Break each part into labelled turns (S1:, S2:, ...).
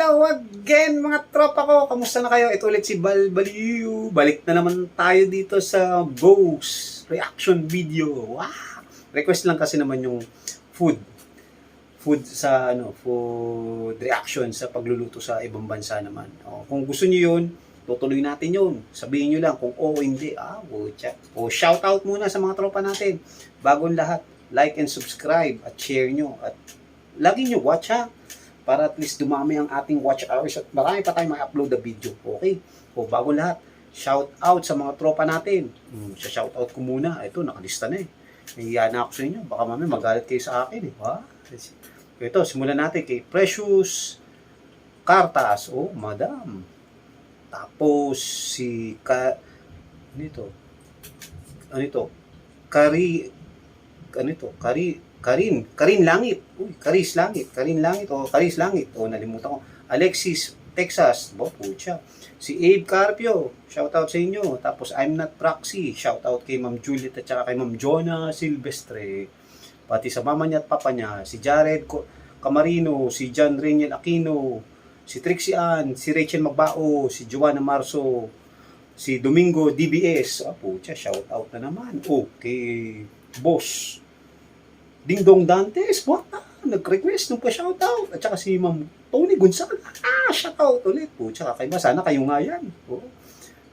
S1: Hello again mga tropa ko. Kamusta na kayo? Ito ulit si Balbaliu. Balik na naman tayo dito sa Ghost reaction video. Wow! Request lang kasi naman yung food sa food reaction sa pagluluto sa ibang bansa naman. Kung gusto niyo 'yun, tutuloy natin 'yun. Sabihin niyo lang kung oo hindi. Shout out muna sa mga tropa natin. Bagong lahat, like and subscribe at share nyo at lagi nyo watch ha. Para at least dumami ang ating watch hours at marami pa tayong ma-upload na video. Okay? O bago lahat, shout out sa mga tropa natin. Sa shout out ko muna. Ito, nakalista na eh. Nahiya na ako sa inyo. Baka mamaya magalit kayo sa akin eh. Ito, simulan natin kay Precious Cartas. Oh, madam. Tapos si Karin Langit. Uy, Karis Langit o nalimutan ko. Alexis Texas, pucha. Si Abe Carpio, shout out sa inyo. Tapos I'm Not Proxy, shout out kay Ma'am Juliet at saka kay Ma'am Jonah Silvestre. Pati sa mama niya at papa niya, si Jared Camarino, si John Reniel Aquino, si Trixie Ann, si Rachel Magbao, si Joanna Marso, si Domingo DBS. Pucha, shout out na naman. Okay, boss Ding Dong Dantes, nag-request nung pa-shoutout. At saka si Ma'am Tony Gonzaga, shoutout ulit. Tsaka kayo, sana kayo nga yan.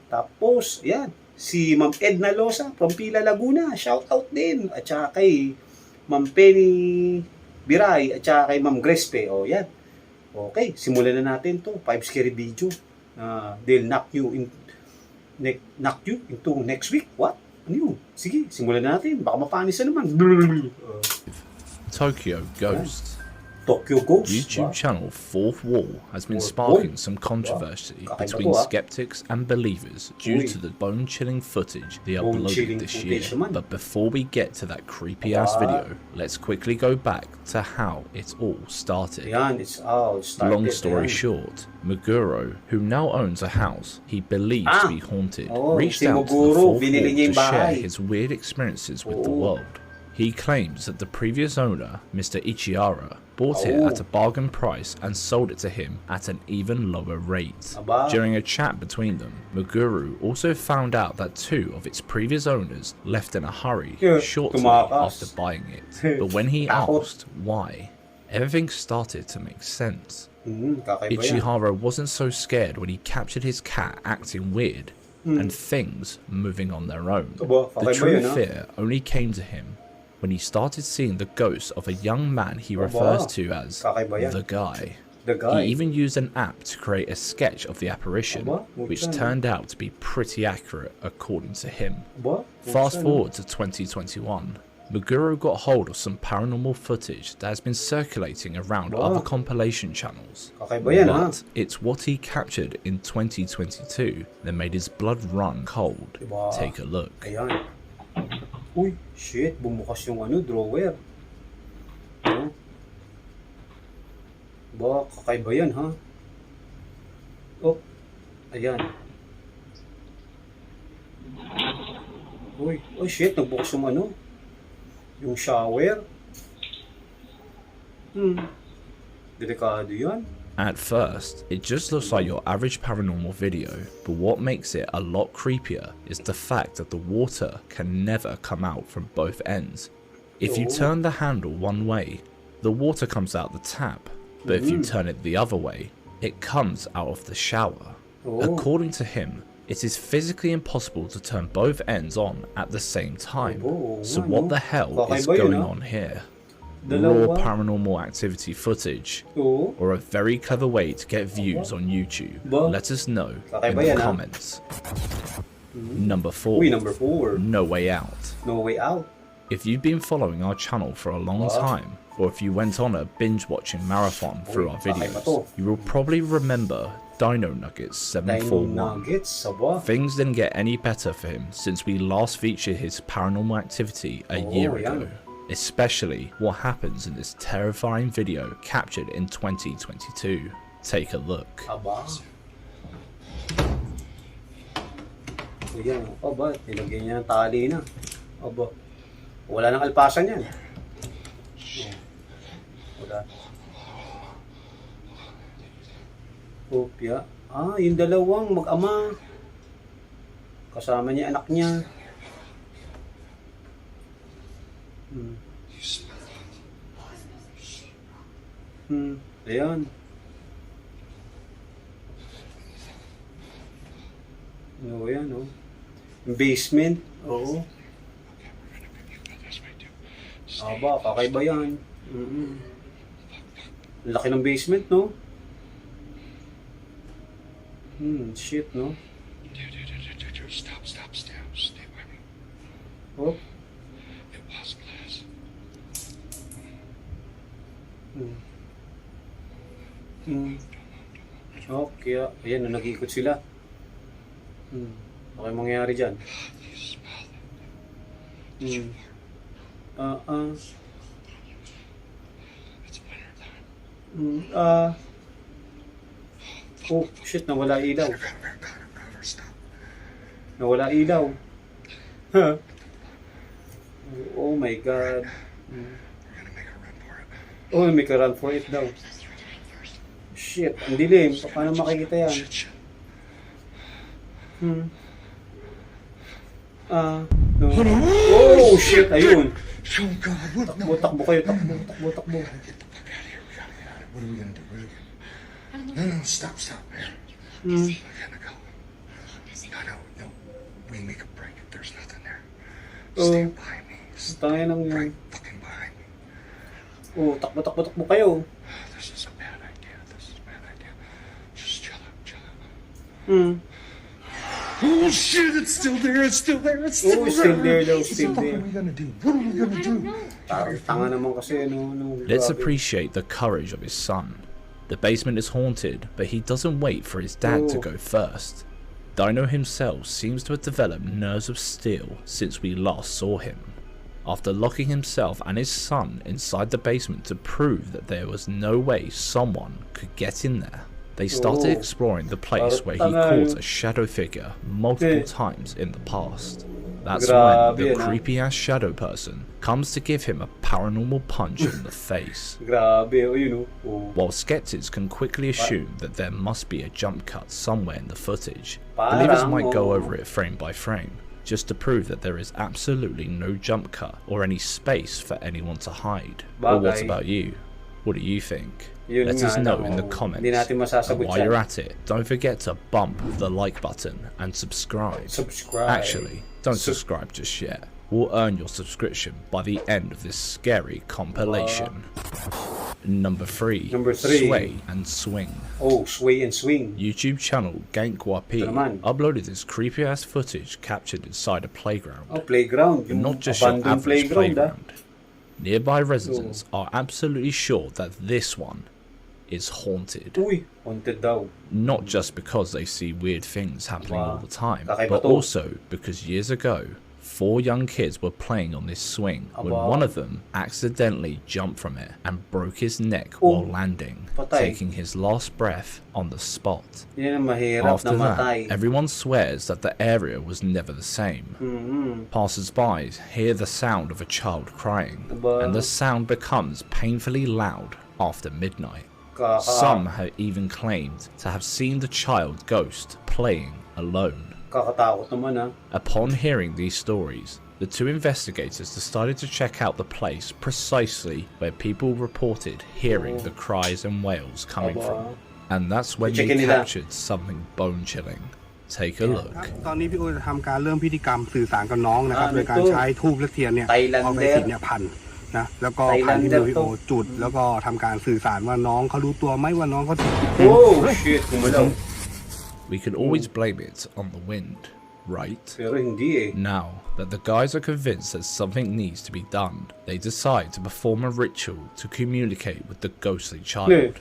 S1: Tapos, yan, si Ma'am Edna Losa from Pila, Laguna, shoutout din. At saka kay Ma'am Penny Biray, at saka kay Ma'am Grespe. Yan. Okay, simulan na natin to. 5 scary video. They'll knock you into next week. What? Ano yun? Sige, simulan na natin. Baka mapanis na naman.
S2: Tokyo Ghost.
S1: Tokyo Ghost?
S2: YouTube channel Fourth Wall has been sparking some controversy between skeptics and believers due to the bone-chilling footage they uploaded this year. But before we get to that creepy-ass video, let's quickly go back to how it all started. Long story short, Meguro, who now owns a house he believes to be haunted, reached out to the Fourth Wall to share his weird experiences with the world. He claims that the previous owner, Mr. Ichihara, bought it at a bargain price and sold it to him at an even lower rate. During a chat between them, Meguro also found out that 2 of its previous owners left in a hurry shortly after buying it. But when he asked why, everything started to make sense. Ichihara wasn't so scared when he captured his cat acting weird and things moving on their own. The true fear only came to him when he started seeing the ghost of a young man he refers to as the guy. He even used an app to create a sketch of the apparition, which turned out to be pretty accurate according to him. Fast forward to 2021. Meguro got hold of some paranormal footage that has been circulating around other compilation channels. But it's what he captured in 2022 that made his blood run cold. Take a look.
S1: Uy, shit, bumukas yung drawer. Kakaiba yan, ha? Ayan. Uy, shit, nagbukas yung yung shower. Delikado yan.
S2: At first, it just looks like your average paranormal video, but what makes it a lot creepier is the fact that the water can never come out from both ends. If you turn the handle one way, the water comes out the tap, but if you turn it the other way, it comes out of the shower. According to him, it is physically impossible to turn both ends on at the same time. So what the hell is going on here? Raw paranormal activity footage, or a very clever way to get views on YouTube? Let us know in the comments. Number 4. No Way Out.
S1: No Way Out.
S2: If you've been following our channel for a long time, or if you went on a binge watching marathon through our videos, you will probably remember Dino Nuggets 741. Things didn't get any better for him since we last featured his paranormal activity a year ago. Especially what happens in this terrifying video captured in 2022. Take a look.
S1: Nilagyan niya ng tali na. Wala nang alpasan yan. Wala. Kopya. Ah, yung dalawang mag-ama. Kasama niya anak niya. Ayan. Ano yan, oh. Basement. Oo. Aba, kakaiba yan. Laki ng basement, no? Shit, no?
S3: Stop. Stay by me.
S1: Oh.
S3: It was glass.
S1: Okay, ayan, nag-iikot sila. Okay mangyayari dyan.
S3: You smell it. It's winter time.
S1: Oh, shit, nawala ilaw.
S3: Stop.
S1: Nawala ilaw. Huh? Oh my God.
S3: We're gonna make a run for it.
S1: Oh, make a run for it daw. Shit, ang dilim. Paano makikita yan?
S3: Shit.
S1: No. Oh, shit, ayun.
S3: Oh God, what?
S1: Takbo kayo, takbo.
S3: Get the fuck out of here. We gotta get out of here. What are we gonna do? No, stop. I gotta go. No. We make a break. There's nothing there. Stay behind me.
S1: Tangay nang
S3: Right fucking behind me.
S1: Oh, takbo kayo.
S3: This is a bad idea. Just chill out. Oh shit, it's still there.
S1: Oh, still there.
S3: What are we gonna do?
S1: Tanga naman kasi, no.
S2: Let's
S1: Grabe.
S2: appreciate the courage of his son. The basement is haunted, but he doesn't wait for his dad to go first. Dino himself seems to have developed nerves of steel since we last saw him. After locking himself and his son inside the basement to prove that there was no way someone could get in there, they started exploring the place where he caught a shadow figure multiple times in the past. That's when the creepy-ass shadow person comes to give him a paranormal punch in the face.
S1: Grabe, yun, oh.
S2: While skeptics can quickly assume that there must be a jump cut somewhere in the footage, believers might go over it frame by frame, just to prove that there is absolutely no jump cut or any space for anyone to hide. But what about you? What do you think? Let us know in the comments. And while you're at it, don't forget to bump the like button and subscribe. Actually, don't subscribe just yet. We'll earn your subscription by the end of this scary compilation. Number 3. Sway and Swing.
S1: Oh, Sway and Swing.
S2: YouTube channel Gankwapi uploaded this creepy ass footage captured inside a playground.
S1: Oh, playground.
S2: But not just your average playground. Nearby residents are absolutely sure that this one is haunted.
S1: Uy, haunted daw.
S2: Not just because they see weird things happening all the time, but also because years ago, 4 young kids were playing on this swing when one of them accidentally jumped from it and broke his neck while landing, taking his last breath on the spot. After that, everyone swears that the area was never the same. Passers-by hear the sound of a child crying, and the sound becomes painfully loud after midnight. Some have even claimed to have seen the child ghost playing alone. Upon hearing these stories, the 2 investigators decided to check out the place precisely where people reported hearing the cries and wails coming from. And that's when they captured something bone-chilling. Take a look.
S4: ตอนนี้พี่โอจะทำการเริ่มพิธีกรรมสื่อสารกับน้องนะครับโดยการใช้ธูปและเทียนเนี่ยเอาไปสิเนี่ยพันนะแล้วก็พันที่มือพี่โอจุดแล้วก็ทำการสื่อสารว่าน้องเขารู้ตัวไหมว่าน้องเขา
S1: Oh shit, kumalaw.
S2: We can always blame it on the wind, right?
S1: Pero hindi eh.
S2: Now that the guys are convinced that something needs to be done, they decide to perform a ritual to communicate with the ghostly child.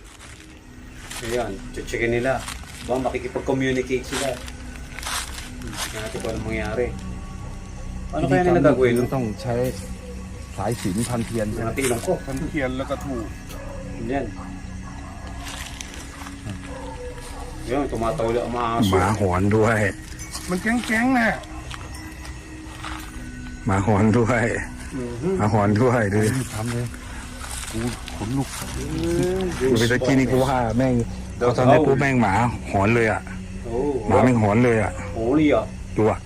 S1: Ayan, checkin nila. Baka makikipag-communicate sila. Tignan natin kung anong mangyari. Paano kaya nila gagawin?
S4: ต้องใช้สายสิญจน์พันเทียน
S1: Natilong ko.
S4: พันเทียนแล้วก็ธูป
S1: Yan. Yan, tumatawla ang mga aso.
S4: หมาหอนด้วย มันแก๊งๆนะหมาหอนด้วยหมาหอนด้วยดูดิทำเลยกูขนลุกเมื่อกี้นี่กูว่าแม่ง พอตอนนี้ปุ๊บแม่งหมาหอนเลยอ่ะ หมาแม่งหอนเลยอ่ะ
S1: Holy ah.
S4: ดูอ่ะ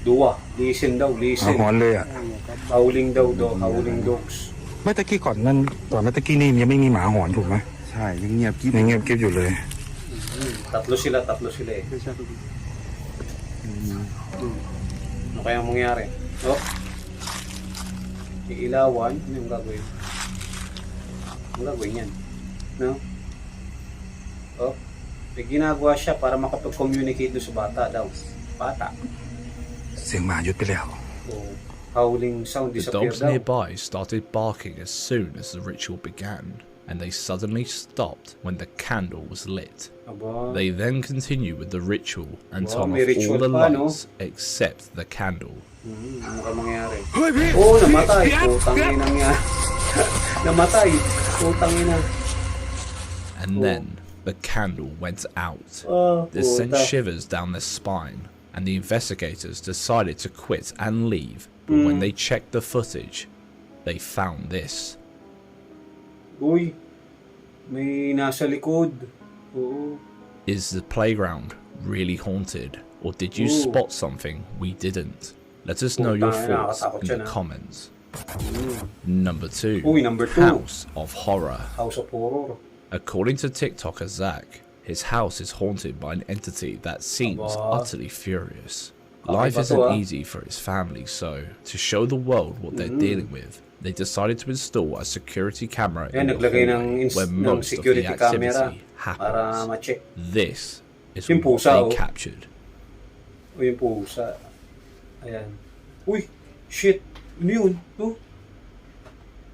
S1: Dua. Listen daw,
S4: หมา
S1: listen.
S4: หอนเลยอ่ะ
S1: Howling daw, howling dogs.
S4: เมื่อตะกี้ก่อนนั้นตอนเมื่อตะกี้นี่ยังไม่มีหมาหอนถูกไหม
S5: ใช่ยังเงียบกิ๊บ
S4: ยังเงียบกิ๊บอยู่เลย
S1: Tatlo sila eh. Ano kaya mangyari? Oh. Iilawan, ano yung gagawin? Ang gagawin yan? No? Oh. May ginagawa siya para makapag-communicate doon sa bata daw. Bata.
S4: เสียงหมาหยุดไปแล้ว
S1: Oh. Howling sound
S2: The
S1: disappeared
S2: dogs
S1: daw.
S2: nearby started barking as soon as the ritual began, and they suddenly stopped when the candle was lit.
S1: Aba.
S2: They then continue with the ritual and
S1: Wow,
S2: turn
S1: may
S2: off
S1: ritual
S2: all the
S1: pa, no?
S2: lights except the candle.
S1: Ano ka mangyari?
S4: เฮ้ยพี่
S1: Oh, namatay. Putang ina niya. Namatay. Putang ina.
S2: And
S1: Oh.
S2: then the candle went out.
S1: Oh,
S2: This sent
S1: puta.
S2: shivers down their spine, and the investigators decided to quit and leave. But when they checked the footage, they found this.
S1: Uy. May nasa likod. Oo.
S2: Is the playground really haunted, or did you
S1: Ooh.
S2: spot something we didn't? Let us know your
S1: Puta,
S2: thoughts
S1: nakakatakot
S2: in
S1: yan,
S2: the
S1: ah.
S2: comments. Number 2.
S1: Uy, number 2.
S2: House of Horror.
S1: House of Horror.
S2: According to TikToker Zach, his house is haunted by an entity that seems
S1: Aba.
S2: utterly furious.
S1: Okay,
S2: Life
S1: ba to,
S2: isn't
S1: ah?
S2: easy for his family, so to show the world what they're dealing with, they decided to install a security camera
S1: Yan,
S2: in the
S1: naglagay ng,
S2: hallway where
S1: ng
S2: most of the
S1: security camera
S2: activity
S1: para
S2: happens.
S1: ma-check.
S2: This is
S1: Yung
S2: what
S1: pusa,
S2: they
S1: oh.
S2: captured.
S1: O yung pusa. Ayan. Uy! Shit! Ano yun? Oh!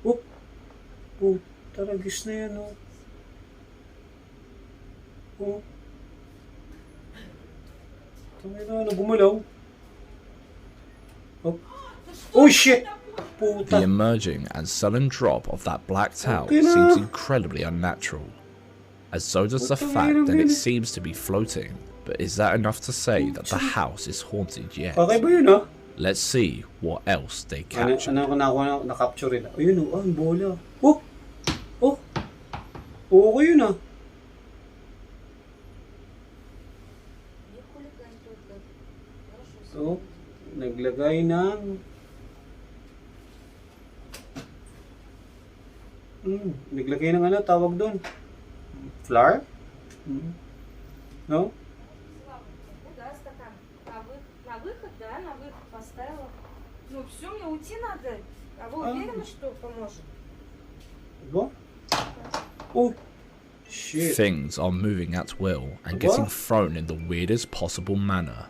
S1: Oh! Puta, ragis na yan, oh. Oh. Tangina na, gumalaw. Oh. Oh, shit! Puta.
S2: The emerging and sudden drop of that black towel
S1: Okay na.
S2: seems incredibly unnatural, as so does the
S1: Okay,
S2: fact that it
S1: really?
S2: seems to be floating. But is that enough to say that the house is haunted yet?
S1: Okay ba yun, ah?
S2: Let's see what else they captured.
S1: Ano na-capture rin? Ayun, oh, ang bola. Oh! Oh! Oo ko yun, ah. So, naglagay ng naglagay ng ano, tawag doon? Flour? No?
S6: Да, стакан. На выход, да, на выход поставила. Ну все, мне уйти надо. А вы уверены, что поможет?
S1: Diba? Oh! Shit.
S2: Things are moving at will and
S1: What?
S2: getting thrown in the weirdest possible manner.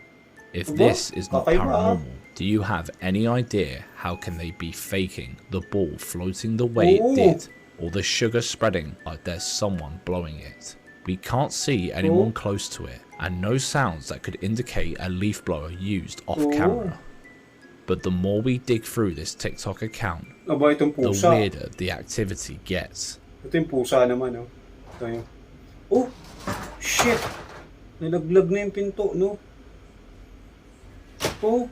S2: If
S1: What?
S2: this is not
S1: Kakaiba.
S2: paranormal, do you have any idea how can they be faking the ball floating the way
S1: Oh.
S2: it did, or the sugar spreading like there's someone blowing it? We can't see anyone
S1: Oh.
S2: close to it, and no sounds that could indicate a leaf blower used off
S1: Oh.
S2: camera. But the more we dig through this TikTok account,
S1: Aba, itong
S2: the
S1: pusa.
S2: weirder the activity gets.
S1: Ito yung pusa naman, oh. Ito yung... Oh! Shit! Nalaglag na yung pinto, no? Oh!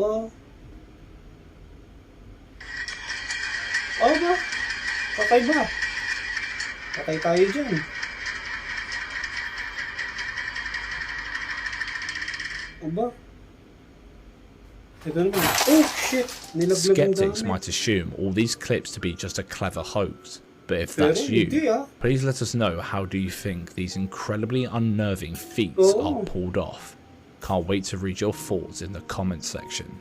S1: Oh! Oh ba? Patay ba? Patay tayo dyan. Oh ba? Ito naman. Oh shit! Nilaglag yung
S2: Skeptics
S1: dami.
S2: might assume all these clips to be just a clever hoax, but if
S1: Pero
S2: that's
S1: hindi,
S2: you,
S1: ah.
S2: please let us know how do you think these incredibly unnerving feats
S1: Oh.
S2: are pulled off. Can't wait to read your thoughts in the comment section.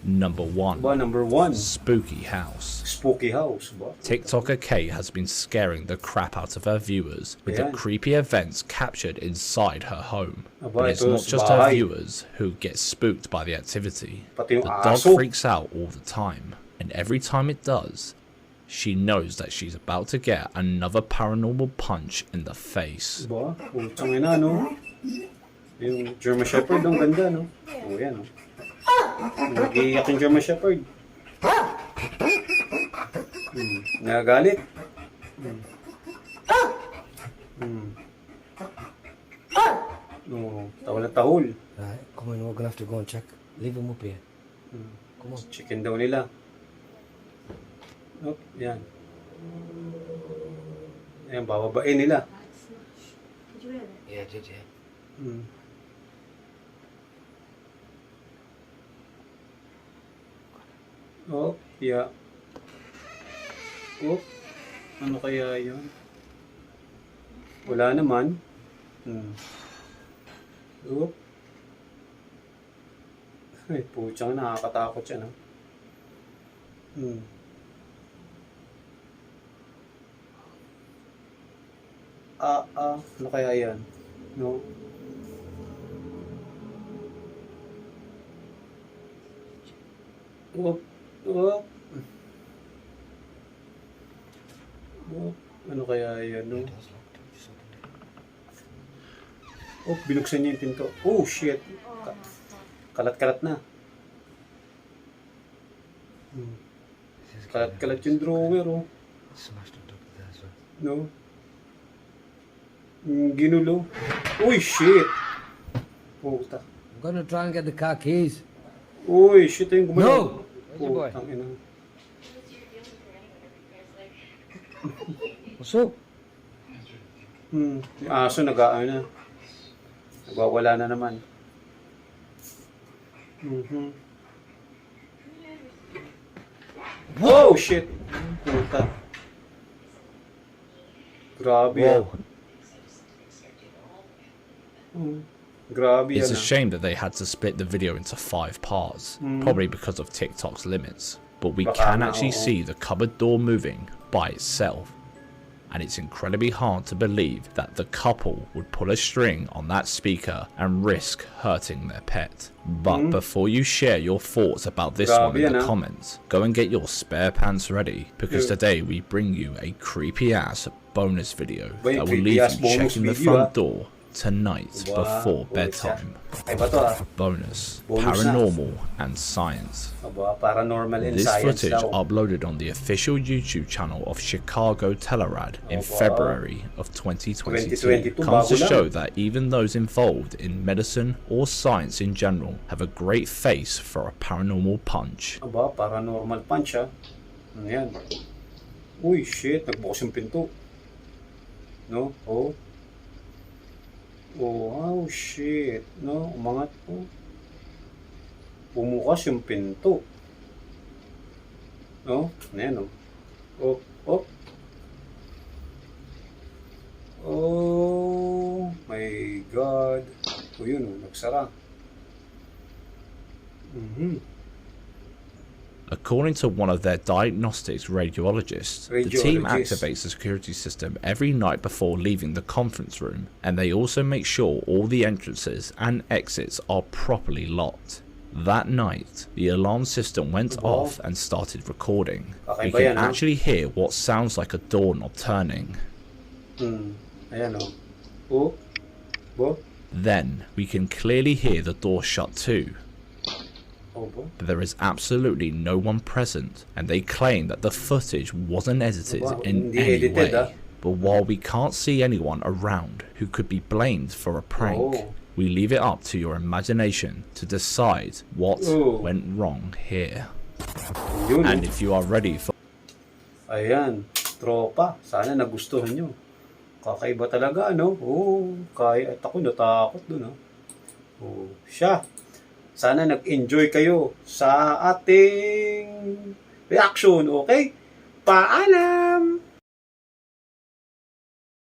S2: Number 1.
S1: Ba, number 1.
S2: Spooky House.
S1: Spooky house ba?
S2: TikToker Kay has been scaring the crap out of her viewers with the
S1: Ayan.
S2: creepy events captured inside her home.
S1: Aba,
S2: But it's
S1: ito
S2: not
S1: sa
S2: just her
S1: bahay.
S2: viewers who get spooked by the activity.
S1: Pati yung
S2: The dog
S1: aso.
S2: freaks out all the time, and every time it does, she knows that she's about to get another paranormal punch in the face.
S1: Ba? Putang ina, no? Yung German Shepherd, ang ganda, no? Oh, yan, no? Nag-iiyak yung German Shepherd. Nagagalit. No, tahol na tahol.
S5: Alright, come on, we're gonna have to go and check. Leave him up here. Come on.
S1: Chicken daw nila. Oh, yan. Ayan, bababain nila.
S6: Did you hear that?
S5: Yeah, I did, yeah.
S1: Hmm. Oh, yeah. Oh, ano kaya yun? Wala naman. Hmm. Oh. Ay, putsang nakakatakot siya, no? Hmm. Ano kaya yan? No? Oh, oh. Oh, ano kaya yan, no? Oh, binuksan niya yung pinto. Oh, shit. Kalat-kalat na. Hmm. Kalat-kalat yung drawer, oh.
S5: Smashed on top of that as well.
S1: No? Ginulo. Uy, shit. Puta.
S5: I'm gonna try and get the car keys.
S1: Uy, shit yung gumalaw.
S5: No! Where's your boy?
S1: Putang ina.
S5: What's up?
S1: Yung aso nag-aano na. Nagwawala na naman. Mhm. Oh, shit. Puta. Grabe yan. Grabe
S2: It's
S1: yan.
S2: a shame that they had to split the video into 5 parts, probably because of TikTok's limits. But we
S1: Baka
S2: can
S1: na,
S2: actually
S1: oo.
S2: see the cupboard door moving by itself. And it's incredibly hard to believe that the couple would pull a string on that speaker and risk hurting their pet. But before you share your thoughts about this one
S1: Grabe
S2: in the
S1: yan, ah.
S2: comments, go and get your spare pants ready, because
S1: Yeah.
S2: today we bring you a creepy ass bonus video
S1: Ba,
S2: that will leave
S1: creepy-ass
S2: you
S1: bonus
S2: checking the
S1: video,
S2: front
S1: ah.
S2: door tonight
S1: Wow,
S2: before
S1: bonus
S2: bedtime.
S1: Ay ba to, ah?
S2: Bonus,
S1: Bonus na.
S2: paranormal and science.
S1: Aba, paranormal and
S2: This
S1: science
S2: footage
S1: daw.
S2: uploaded on the official YouTube channel of Chicago Telerad in
S1: Wow.
S2: February of 2022
S1: 2022,
S2: comes to
S1: bago lang.
S2: show that even those involved in medicine or science in general have a great face for a paranormal punch.
S1: Aba, paranormal punch, ah. Ano yan? Uy, shit. Nagbukas yung pinto. No? Oh. Oh, wow, shit. No? Umangat po. Bumukas yung pinto. No? Ano yan, oh. Oh, oh. Oh, my God. O yun, oh. Nagsara.
S2: According to one of their diagnostics radiologists, the team
S1: Radiologist.
S2: activates the security system every night before leaving the conference room, and they also make sure all the entrances and exits are properly locked. That night, the alarm system went
S1: Wow.
S2: off and started recording. We
S1: Kakaiba
S2: can
S1: yan, ha?
S2: actually hear what sounds like a doorknob turning.
S1: Ayan, oh. Oh. Bo.
S2: Then, we can clearly hear the door shut too.
S1: Oh, bo.
S2: But there is absolutely no one present, and they claim that the footage wasn't edited
S1: Wow,
S2: in
S1: hindi
S2: any
S1: edited,
S2: way. But while we can't see anyone around who could be blamed for a prank,
S1: Oh.
S2: we leave it up to your imagination to decide what
S1: Oh.
S2: went wrong here.
S1: Yun,
S2: And
S1: oh.
S2: if you are ready for
S1: Ayan, tropa. Sana nagustuhan nyo. Kakaiba talaga, ano? Oo, kaya. At ako natakot dun, Oo, siya. Sana nag-enjoy kayo sa ating reaction, okay? Paalam!